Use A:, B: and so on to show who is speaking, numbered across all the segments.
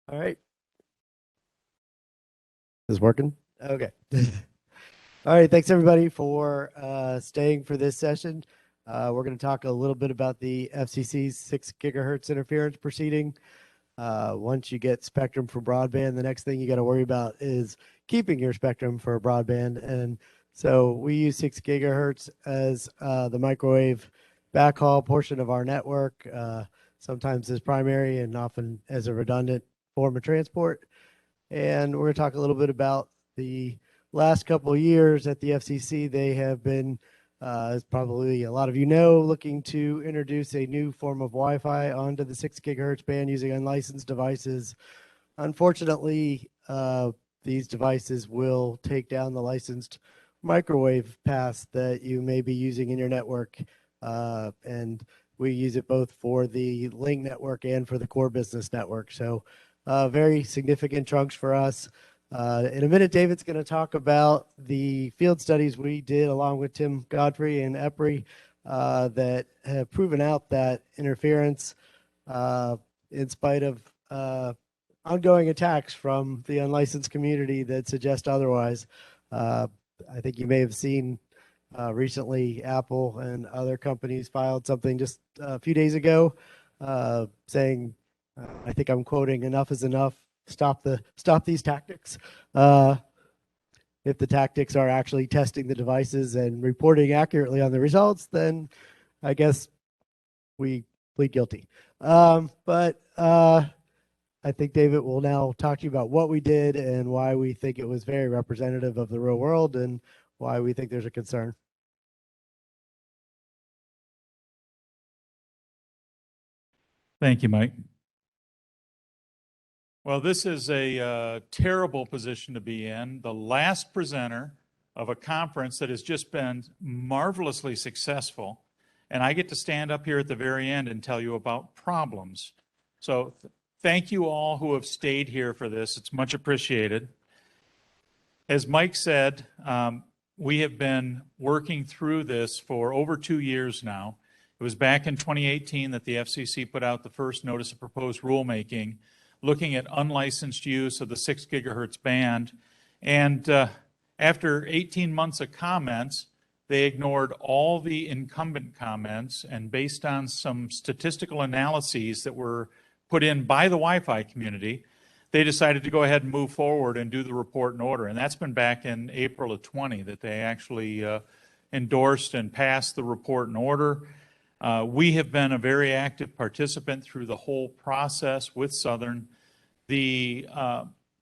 A: All right. Is this working? Okay. All right. Thanks everybody for staying for this session. We're going to talk a little bit about the FCC's 6 gigahertz interference proceeding. Once you get spectrum for broadband, the next thing you got to worry about is keeping your spectrum for broadband. And so we use 6 gigahertz as the microwave backhaul portion of our network, sometimes as primary and often as a redundant form of transport. And we're going to talk a little bit about the last couple of years at the FCC. They have been, as probably a lot of you know, looking to introduce a new form of Wi-Fi onto the 6 gigahertz band using unlicensed devices. Unfortunately, these devices will take down the licensed microwave paths that you may be using in your network. And we use it both for the Link network and for the core business network. So very significant chunks for us. In a minute, David's going to talk about the field studies we did along with Tim Godfrey and EPRI that have proven out that interference, in spite of ongoing attacks from the unlicensed community that suggest otherwise. I think you may have seen recently Apple and other companies filed something just a few days ago saying, I think I'm quoting, "Enough is enough. Stop these tactics." If the tactics are actually testing the devices and reporting accurately on the results, then I guess we plead guilty. But I think David will now talk to you about what we did and why we think it was very representative of the real world and why we think there's a concern.
B: Thank you, Mike. Well, this is a terrible position to be in. The last presenter of a conference that has just been marvelously successful, and I get to stand up here at the very end and tell you about problems. So thank you all who have stayed here for this. It's much appreciated. As Mike said, we have been working through this for over 2 years now. It was back in 2018 that the FCC put out the first notice of proposed rulemaking looking at unlicensed use of the 6 gigahertz band. And after 18 months of comments, they ignored all the incumbent comments, and based on some statistical analyses that were put in by the Wi-Fi community, they decided to go ahead and move forward and do the report and order. And that's been back in April of 20 that they actually endorsed and passed the report and order. We have been a very active participant through the whole process with Southern. The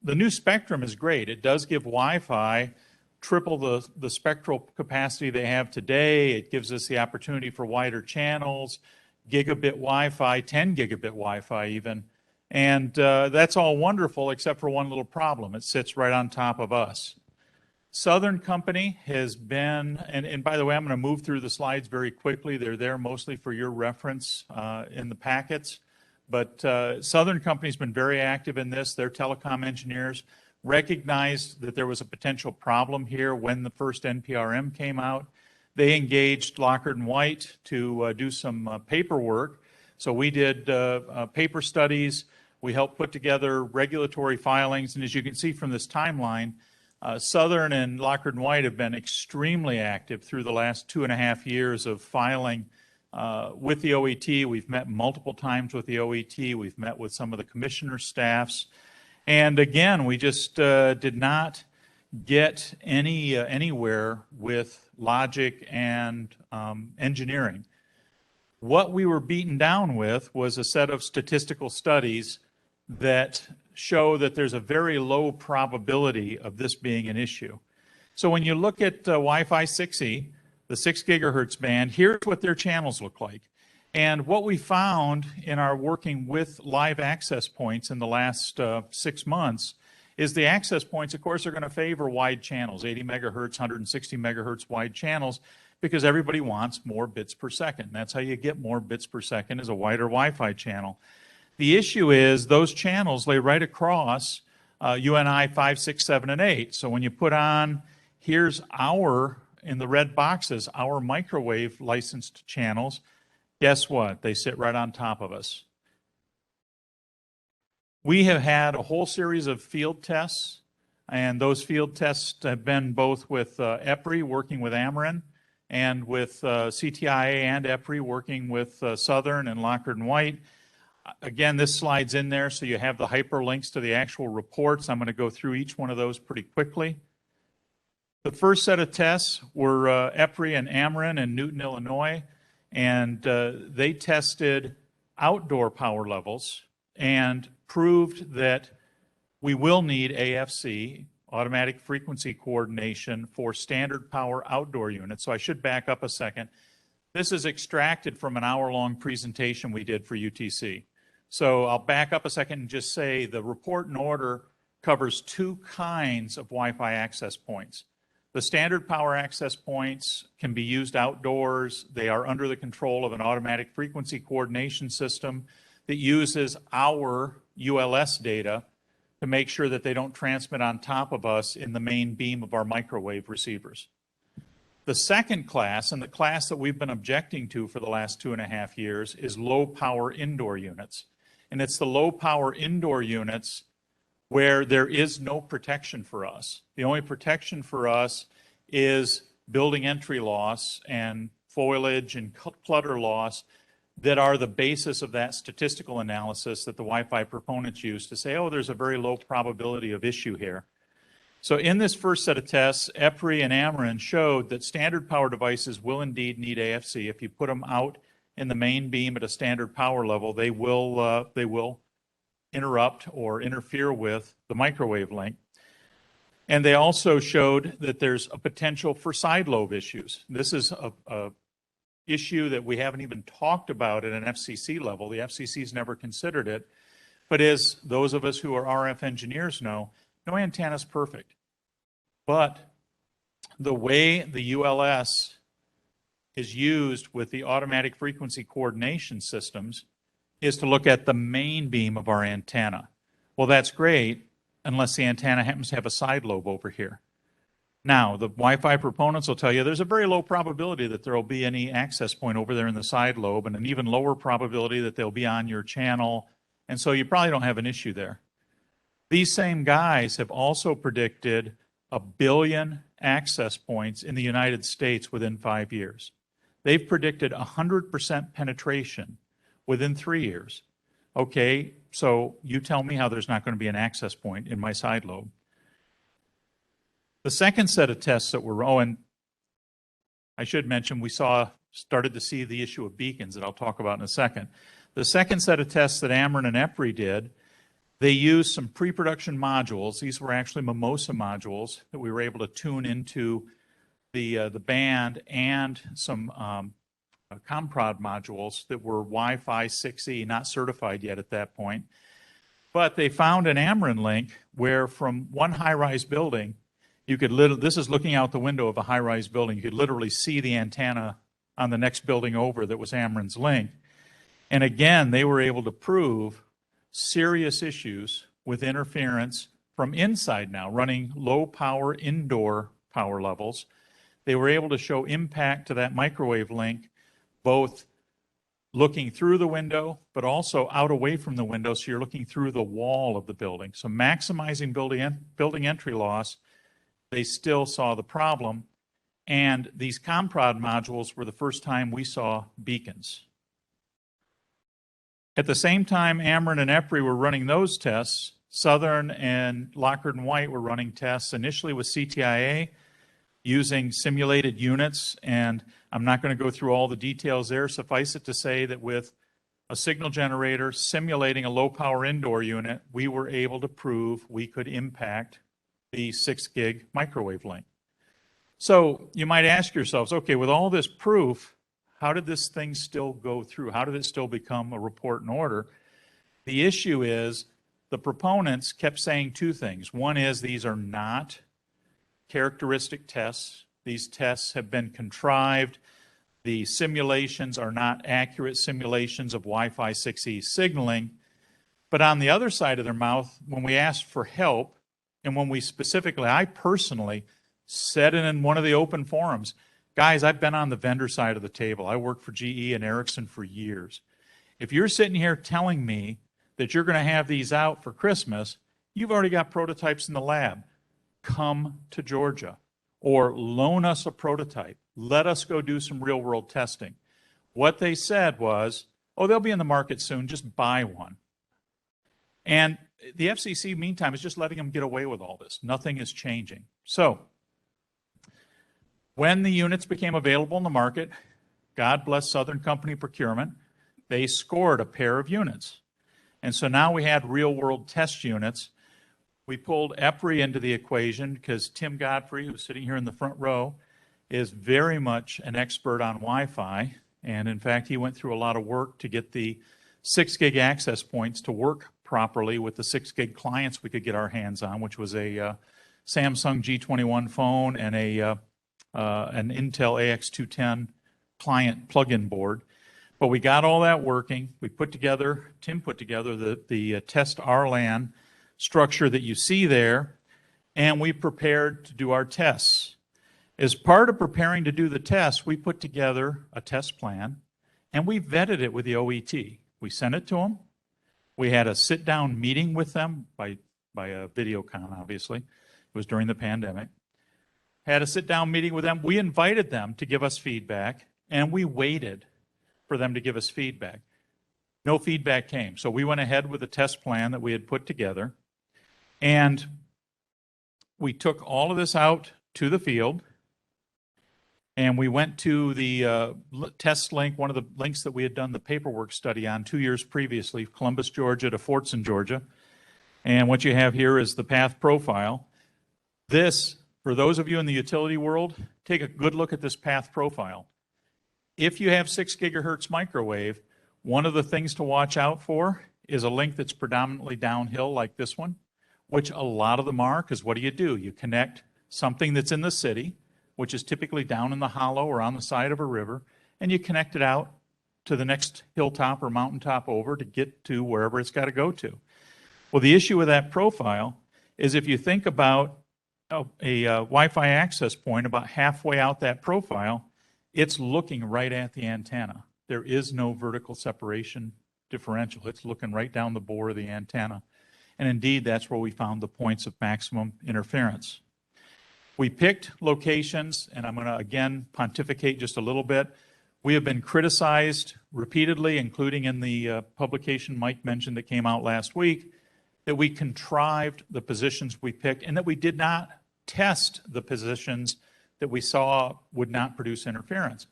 B: new spectrum is great. It does give Wi-Fi triple the spectral capacity they have today. It gives us the opportunity for wider channels, gigabit Wi-Fi, 10 gigabit Wi-Fi even. And that's all wonderful except for one little problem. It sits right on top of us. Southern Company has been, and by the way, I'm going to move through the slides very quickly. They're there mostly for your reference in the packets. But Southern Company's been very active in this. Their telecom engineers recognized that there was a potential problem here when the first NPRM came out. They engaged Lockard and White to do some paperwork. So we did paper studies. We helped put together regulatory filings. And as you can see from this timeline, Southern and Lockard and White have been extremely active through the last 2.5 years of filing with the OET. We've met multiple times with the OET. We've met with some of the commissioner staffs. And again, we just did not get anywhere with logic and engineering. What we were beaten down with was a set of statistical studies that show that there's a very low probability of this being an issue. So when you look at Wi-Fi 6E, the 6 gigahertz band, here's what their channels look like. And what we found in our working with live access points in the last 6 months is the access points, of course, are going to favor wide channels, 80 megahertz, 160 megahertz wide channels, because everybody wants more bits per second. That's how you get more bits per second, is a wider Wi-Fi channel. The issue is those channels lay right across UNI 5, 6, 7, and 8. So when you put on, here's our, in the red boxes, our microwave licensed channels, guess what? They sit right on top of us. We have had a whole series of field tests, and those field tests have been both with EPRI working with Ameren and with CTIA and EPRI working with Southern and Lockard and White. Again, this slide's in there, so you have the hyperlinks to the actual reports. I'm going to go through each one of those pretty quickly. The first set of tests were EPRI and Ameren in Newton, Illinois, and they tested outdoor power levels and proved that we will need AFC, automatic frequency coordination, for standard power outdoor units. So I should back up a second. This is extracted from an hour-long presentation we did for UTC. So I'll back up a second and just say the report and order covers two kinds of Wi-Fi access points. The standard power access points can be used outdoors. They are under the control of an automatic frequency coordination system that uses our ULS data to make sure that they don't transmit on top of us in the main beam of our microwave receivers. The second class, and the class that we've been objecting to for the last 2.5 years, is low power indoor units. And it's the low power indoor units where there is no protection for us. The only protection for us is building entry loss and foliage and clutter loss that are the basis of that statistical analysis that the Wi-Fi proponents use to say, oh, there's a very low probability of issue here. So in this first set of tests, EPRI and Ameren showed that standard power devices will indeed need AFC. If you put them out in the main beam at a standard power level, they will interrupt or interfere with the microwave link. And they also showed that there's a potential for side lobe issues. This is a issue that we haven't even talked about at an FCC level. The FCC's never considered it. But as those of us who are RF engineers know, no antenna is perfect. But the way the ULS is used with the automatic frequency coordination systems is to look at the main beam of our antenna. Well, that's great unless the antenna happens to have a side lobe over here. Now, the Wi-Fi proponents will tell you there's a very low probability that there will be any access point over there in the side lobe, and an even lower probability that they'll be on your channel, and so you probably don't have an issue there. These same guys have also predicted 1 billion access points in the United States within 5 years. They've predicted 100% penetration within 3 years. Okay, so you tell me how there's not going to be an access point in my side lobe. The second set of tests that were, and I should mention, we started to see the issue of beacons that I'll talk about in a second. The second set of tests that Ameren and EPRI did, they used some pre-production modules. These were actually Mimosa modules that we were able to tune into the band, and some ComProd modules that were Wi-Fi 6E, not certified yet at that point. But they found an Ameren link where from one high-rise building, you could this is looking out the window of a high-rise building. You could literally see the antenna on the next building over that was Ameren's link. And again, they were able to prove serious issues with interference from inside now, running low power indoor power levels. They were able to show impact to that microwave link, both looking through the window, but also out away from the window, so you're looking through the wall of the building. So maximizing building entry loss, they still saw the problem. And these ComProd modules were the first time we saw beacons. At the same time Ameren and EPRI were running those tests, Southern and Lockard and White were running tests initially with CTIA using simulated units, and I'm not going to go through all the details there. Suffice it to say that with a signal generator simulating a low power indoor unit, we were able to prove we could impact the 6 gig microwave link. So you might ask yourselves, okay, with all this proof, how did this thing still go through? How did it still become a report and order? The issue is the proponents kept saying two things. One is these are not characteristic tests. These tests have been contrived. The simulations are not accurate simulations of Wi-Fi 6E signaling. But on the other side of their mouth, when we asked for help, and when we specifically, I personally said it in one of the open forums, guys, I've been on the vendor side of the table. I worked for GE and Ericsson for years. If you're sitting here telling me that you're going to have these out for Christmas, you've already got prototypes in the lab. Come to Georgia or loan us a prototype. Let us go do some real world testing. What they said was, oh, they'll be in the market soon, just buy one. And the FCC, meantime, is just letting them get away with all this. Nothing is changing. So when the units became available in the market, God bless Southern Company Procurement, they scored a pair of units. And so now we had real-world test units. We pulled EPRI into the equation because Tim Godfrey, who's sitting here in the front row, is very much an expert on Wi-Fi. And in fact, he went through a lot of work to get the 6 gig access points to work properly with the 6 gig clients we could get our hands on, which was a Samsung G21 phone and an Intel AX210 client plug-in board. But we got all that working. Tim put together the test RLAN structure that you see there, and we prepared to do our tests. As part of preparing to do the tests, we put together a test plan, and we vetted it with the OET. We sent it to them. We had a sit-down meeting with them by a video con, obviously. It was during the pandemic. Had a sit-down meeting with them. We invited them to give us feedback, and we waited for them to give us feedback. No feedback came. So we went ahead with the test plan that we had put together, and we took all of this out to the field, and we went to the test link, one of the links that we had done the paperwork study on 2 years previously, Columbus, Georgia to Fortson, Georgia. And what you have here is the path profile. This, for those of you in the utility world, take a good look at this path profile. If you have 6 gigahertz microwave, one of the things to watch out for is a link that's predominantly downhill like this one, which a lot of them are, because what do? You connect something that's in the city, which is typically down in the hollow or on the side of a river, and you connect it out to the next hilltop or mountaintop over to get to wherever it's got to go to. Well, the issue with that profile is if you think about a Wi-Fi access point about halfway out that profile, it's looking right at the antenna. There is no vertical separation differential. It's looking right down the bore of the antenna. And indeed, that's where we found the points of maximum interference. We picked locations, and I'm going to again pontificate just a little bit. We have been criticized repeatedly, including in the publication Mike mentioned that came out last week, that we contrived the positions we picked and that we did not test the positions that we saw would not produce interference.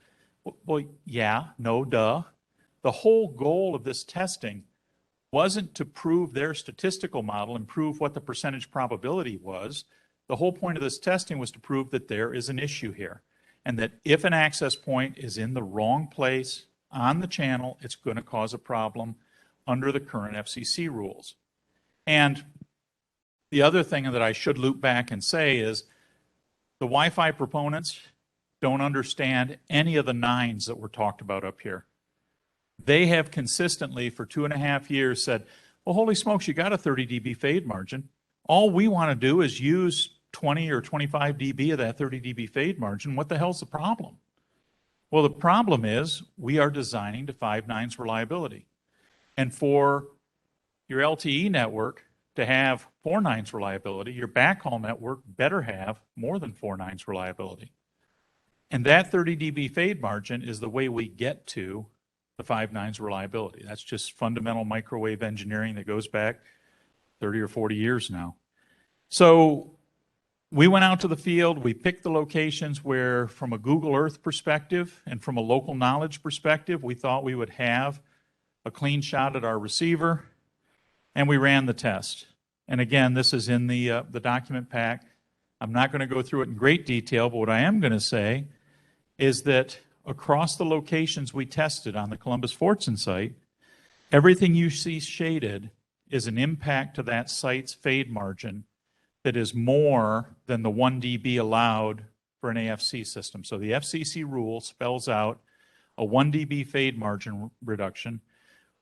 B: Well, yeah, no, duh. The whole goal of this testing wasn't to prove their statistical model and prove what the percentage probability was. The whole point of this testing was to prove that there is an issue here and that if an access point is in the wrong place on the channel, it's going to cause a problem under the current FCC rules. And the other thing that I should loop back and say is the Wi-Fi proponents don't understand any of the nines that were talked about up here. They have consistently for 2.5 years said, well, holy smokes, you got a 30 dB fade margin. All we want to do is use 20 or 25 dB of that 30 dB fade margin. What the hell's the problem? Well, the problem is we are designing to 5 nines reliability. And for your LTE network to have 4 nines reliability, your backhaul network better have more than 4 nines reliability. And that 30 dB fade margin is the way we get to the 5 nines reliability. That's just fundamental microwave engineering that goes back 30 or 40 years now. So we went out to the field, we picked the locations where from a Google Earth perspective and from a local knowledge perspective, we thought we would have a clean shot at our receiver, and we ran the test. And again, this is in the document pack. I'm not going to go through it in great detail, but what I am going to say is that across the locations we tested on the Columbus-Fortson site, everything you see shaded is an impact to that site's fade margin that is more than the 1 dB allowed for an AFC system. So the FCC rule spells out a 1 dB fade margin reduction,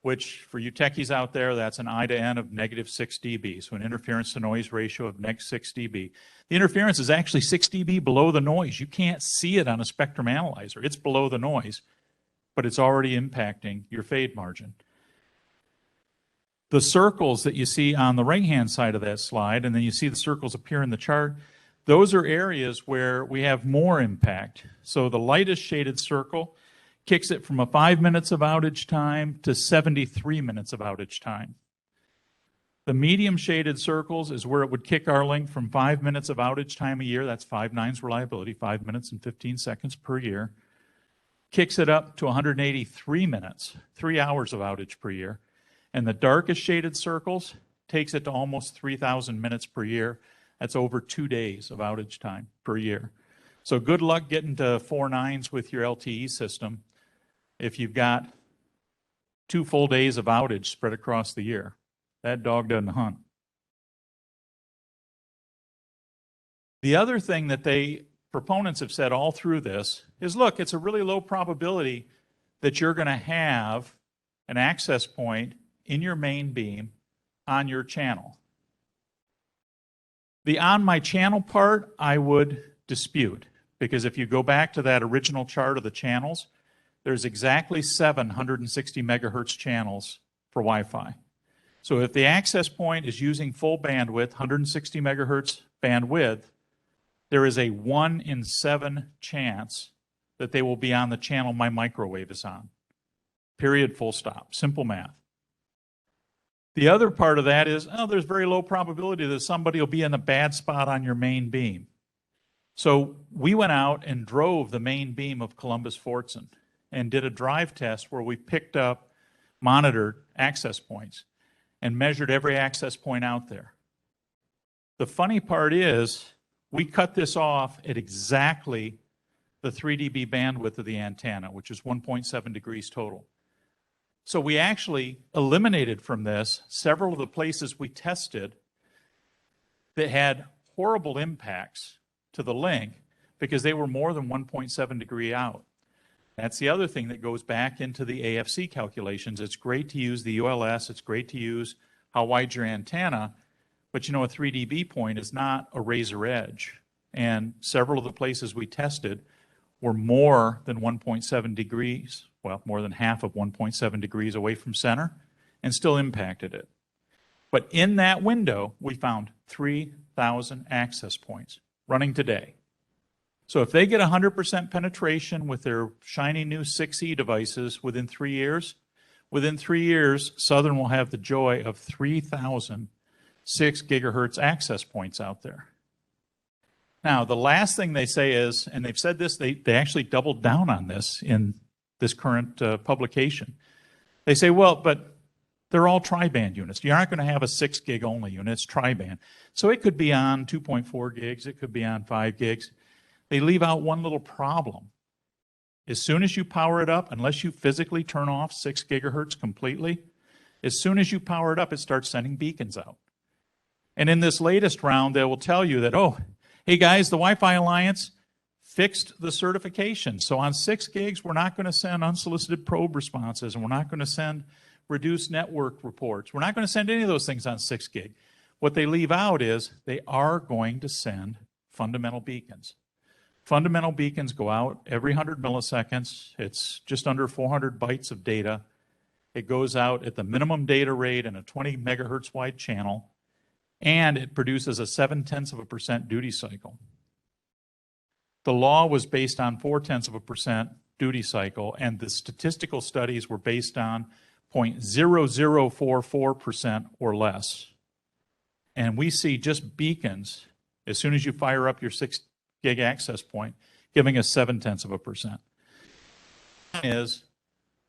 B: which for you techies out there, that's an I to N of -6 dB, so an interference to noise ratio of -6 dB. The interference is actually 6 dB below the noise. You can't see it on a spectrum analyzer. It's below the noise, but it's already impacting your fade margin. The circles that you see on the right-hand side of that slide, and then you see the circles appear in the chart, those are areas where we have more impact. So the lightest shaded circle kicks it from a 5 minutes of outage time to 73 minutes of outage time. The medium shaded circles is where it would kick our link from 5 minutes of outage time a year. That's 5 nines reliability, 5 minutes and 15 seconds per year. Kicks it up to 183 minutes, 3 hours of outage per year. And the darkest shaded circles takes it to almost 3,000 minutes per year. That's over 2 days of outage time per year. So good luck getting to 4 nines with your LTE system if you've got 2 full days of outage spread across the year. That dog doesn't hunt. The other thing that proponents have said all through this is, look, it's a really low probability that you're going to have an access point in your main beam on your channel. The on my channel part, I would dispute, because if you go back to that original chart of the channels, there's exactly 7 160 megahertz channels for Wi-Fi. So if the access point is using full bandwidth, 160 megahertz bandwidth, there is a 1 in 7 chance that they will be on the channel my microwave is on. Period, full stop. Simple math. The other part of that is, there's very low probability that somebody will be in a bad spot on your main beam. So we went out and drove the main beam of Columbus-Fortson and did a drive test where we picked up, monitored access points and measured every access point out there. The funny part is, we cut this off at exactly the 3 dB bandwidth of the antenna, which is 1.7 degrees total. So we actually eliminated from this several of the places we tested that had horrible impacts to the link because they were more than 1.7 degree out. That's the other thing that goes back into the AFC calculations. It's great to use the ULS. It's great to use how wide your antenna, but a 3 dB point is not a razor edge. And several of the places we tested were more than 1.7 degrees, well, more than half of 1.7 degrees away from center, and still impacted it. But in that window, we found 3,000 access points running today. So if they get 100% penetration with their shiny new 6E devices within 3 years, Southern will have the joy of 3,000 6 gigahertz access points out there. Now, the last thing they say is, and they've said this, they actually doubled down on this in this current publication. They say, well, but they're all tri-band units. You're not going to have a 6 gig only unit, it's tri-band. So it could be on 2.4 gigs, it could be on 5 gigs. They leave out one little problem. As soon as you power it up, unless you physically turn off 6 gigahertz completely, as soon as you power it up, it starts sending beacons out. And in this latest round, they will tell you that, oh, hey guys, the Wi-Fi Alliance fixed the certification. So on 6 gigs, we're not going to send unsolicited probe responses, and we're not going to send reduced network reports. We're not going to send any of those things on 6 gig. What they leave out is they are going to send fundamental beacons. Fundamental beacons go out every 100 milliseconds. It's just under 400 bytes of data. It goes out at the minimum data rate in a 20 megahertz wide channel, and it produces a 0.7% duty cycle. The law was based on 0.4% duty cycle, and the statistical studies were based on 0.0044% or less. And we see just beacons, as soon as you fire up your 6 gig access point, giving us 0.7%. Is,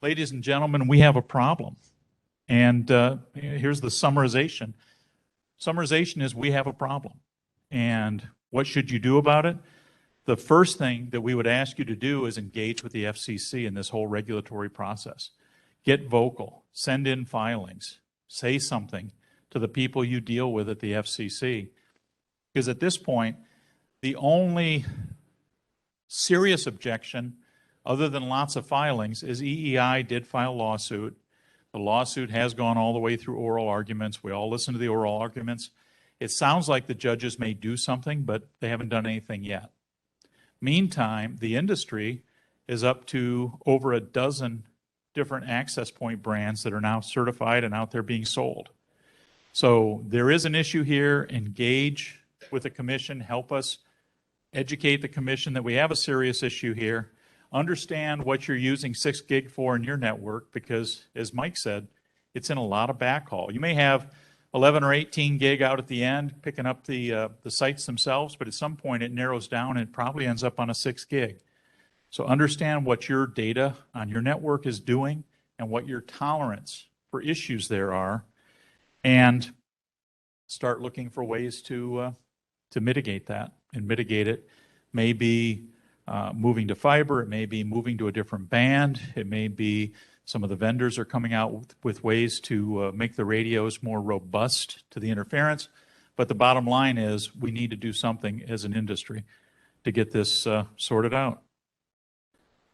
B: ladies and gentlemen, we have a problem. And here's the summarization. Summarization is, we have a problem. And what should you do about it? The first thing that we would ask you to do is engage with the FCC in this whole regulatory process. Get vocal, send in filings, say something to the people you deal with at the FCC. Because at this point, the only serious objection, other than lots of filings, is EEI did file a lawsuit. The lawsuit has gone all the way through oral arguments. We all listen to the oral arguments. It sounds like the judges may do something, but they haven't done anything yet. Meantime, the industry is up to over a dozen different access point brands that are now certified and out there being sold. So there is an issue here. Engage with the commission, help us educate the commission that we have a serious issue here. Understand what you're using 6 gig for in your network, because as Mike said, it's in a lot of backhaul. You may have 11 or 18 gig out at the end, picking up the sites themselves, but at some point it narrows down and it probably ends up on a 6 gig. So understand what your data on your network is doing and what your tolerance for issues there are, and start looking for ways to mitigate that. And mitigate it may be moving to fiber, it may be moving to a different band, it may be some of the vendors are coming out with ways to make the radios more robust to the interference. But the bottom line is we need to do something as an industry to get this sorted out.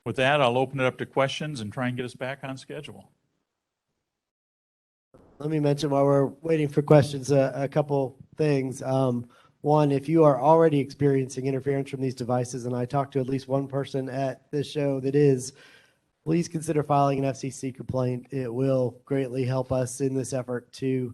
B: With that, I'll open it up to questions and try and get us back on schedule.
A: Let me mention while we're waiting for questions a couple things. One, if you are already experiencing interference from these devices, and I talked to at least one person at this show that is, please consider filing an FCC complaint. It will greatly help us in this effort to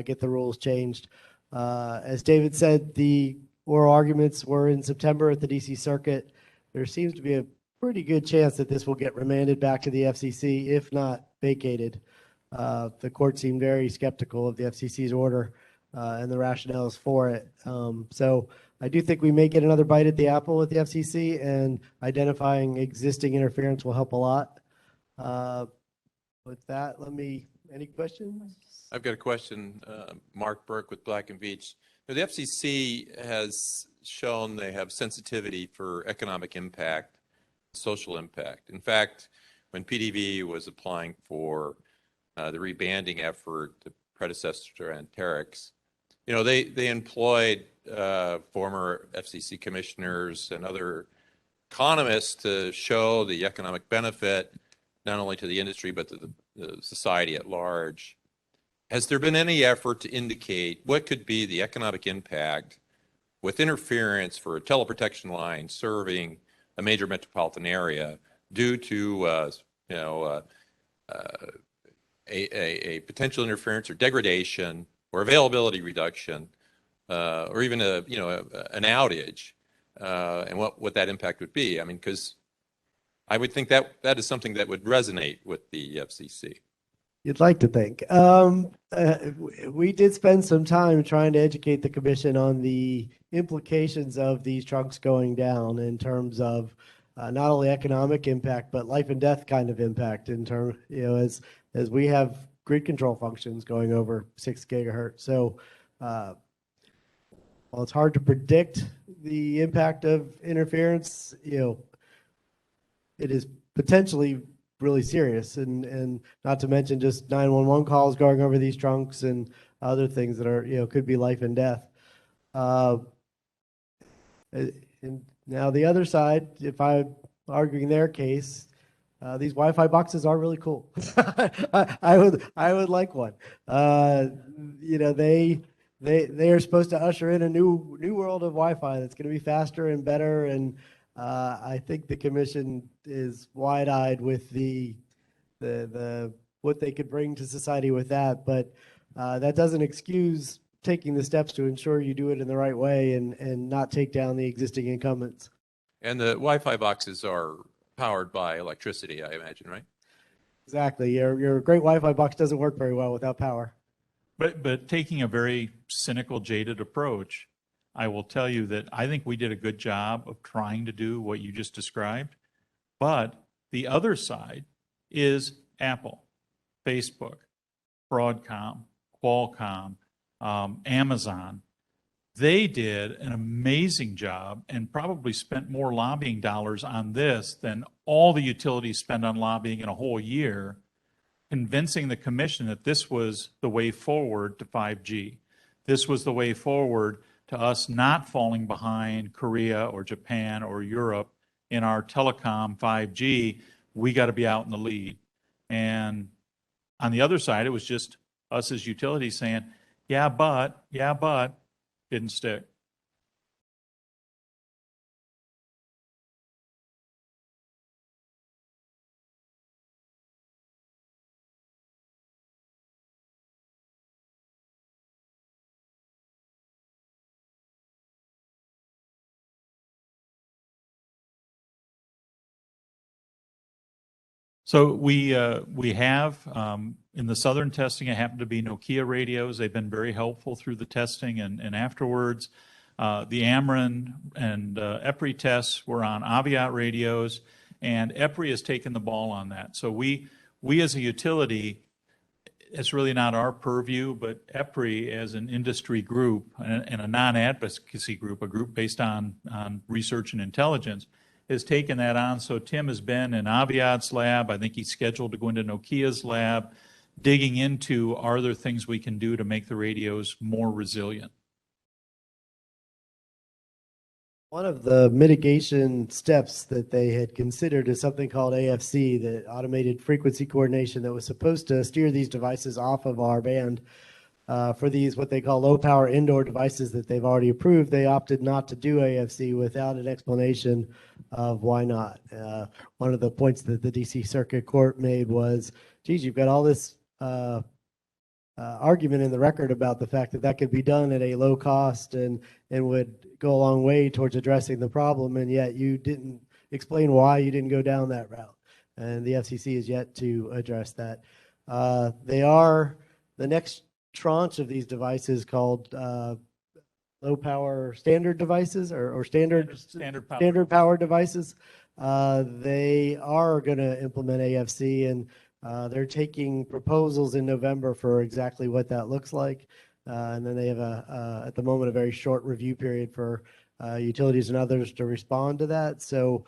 A: get the rules changed. As David said, the oral arguments were in September at the DC Circuit. There seems to be a pretty good chance that this will get remanded back to the FCC, if not vacated. The court seemed very skeptical of the FCC's order and the rationales for it. So I do think we may get another bite at the apple with the FCC, and identifying existing interference will help a lot. With that, any questions?
C: I've got a question. Mark Burke with Black and Veatch. Now, the FCC has shown they have sensitivity for economic impact, social impact. In fact, when PDV was applying for the rebanding effort, the predecessor to Anterix, they employed former FCC commissioners and other economists to show the economic benefit, not only to the industry, but to the society at large. Has there been any effort to indicate what could be the economic impact with interference for a teleprotection line serving a major metropolitan area due to a potential interference or degradation or availability reduction, or even an outage, and what that impact would be? I mean, because I would think that is something that would resonate with the FCC.
A: You'd like to think. We did spend some time trying to educate the commission on the implications of these trunks going down in terms of not only economic impact, but life and death kind of impact in terms, as we have grid control functions going over 6 gigahertz. So while it's hard to predict the impact of interference, it is potentially really serious, and not to mention just 911 calls going over these trunks and other things that are, could be life and death. And now the other side, if I'm arguing their case, these Wi-Fi boxes are really cool. I would like one. They are supposed to usher in a new world of Wi-Fi that's going to be faster and better, and I think the commission is wide-eyed with the what they could bring to society with that, but that doesn't excuse taking the steps to ensure you do it in the right way and not take down the existing incumbents.
C: And the Wi-Fi boxes are powered by electricity, I imagine, right?
A: Exactly. Your great Wi-Fi box doesn't work very well without power.
B: But taking a very cynical, jaded approach, I will tell you that I think we did a good job of trying to do what you just described. But the other side is Apple, Facebook, Broadcom, Qualcomm, Amazon. They did an amazing job and probably spent more lobbying dollars on this than all the utilities spend on lobbying in a whole year, convincing the commission that this was the way forward to 5G. This was the way forward to us not falling behind Korea or Japan or Europe in our telecom 5G. We got to be out in the lead. And on the other side, it was just us as utilities saying, yeah, but, didn't stick. So we have, in the southern testing, it happened to be Nokia radios. They've been very helpful through the testing and afterwards. The Ameren and EPRI tests were on Aviat radios, and EPRI has taken the ball on that. So we as a utility, it's really not our purview, but EPRI as an industry group and a non-advocacy group, a group based on research and intelligence, has taken that on. So Tim has been in Aviat's lab. I think he's scheduled to go into Nokia's lab, digging into are there things we can do to make the radios more resilient.
A: One of the mitigation steps that they had considered is something called AFC, the Automated Frequency Coordination, that was supposed to steer these devices off of our band. For these, what they call low power indoor devices that they've already approved, they opted not to do AFC without an explanation of why not. One of the points that the DC Circuit Court made was, geez, you've got all this argument in the record about the fact that that could be done at a low cost and would go a long way towards addressing the problem, and yet you didn't explain why you didn't go down that route. And the FCC is yet to address that. They are the next tranche of these devices called low power standard devices or standard power devices. They are going to implement AFC, and they're taking proposals in November for exactly what that looks like. And then they have at the moment, a very short review period for utilities and others to respond to that. So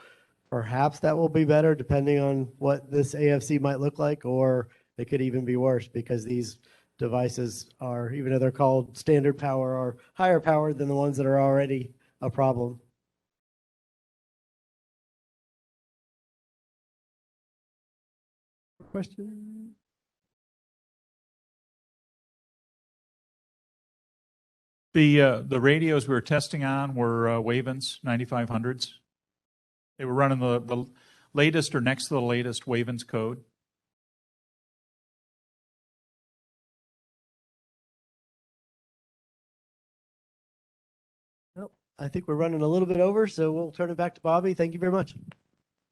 A: perhaps that will be better depending on what this AFC might look like, or it could even be worse because these devices are, even though they're called standard power, are higher powered than the ones that are already a problem. Question?
B: The radios we were testing on were Wavens 9500s. They were running the latest or next to the latest Wavens code.
A: Nope. I think we're running a little bit over, so we'll turn it back to Bobby. Thank you very much.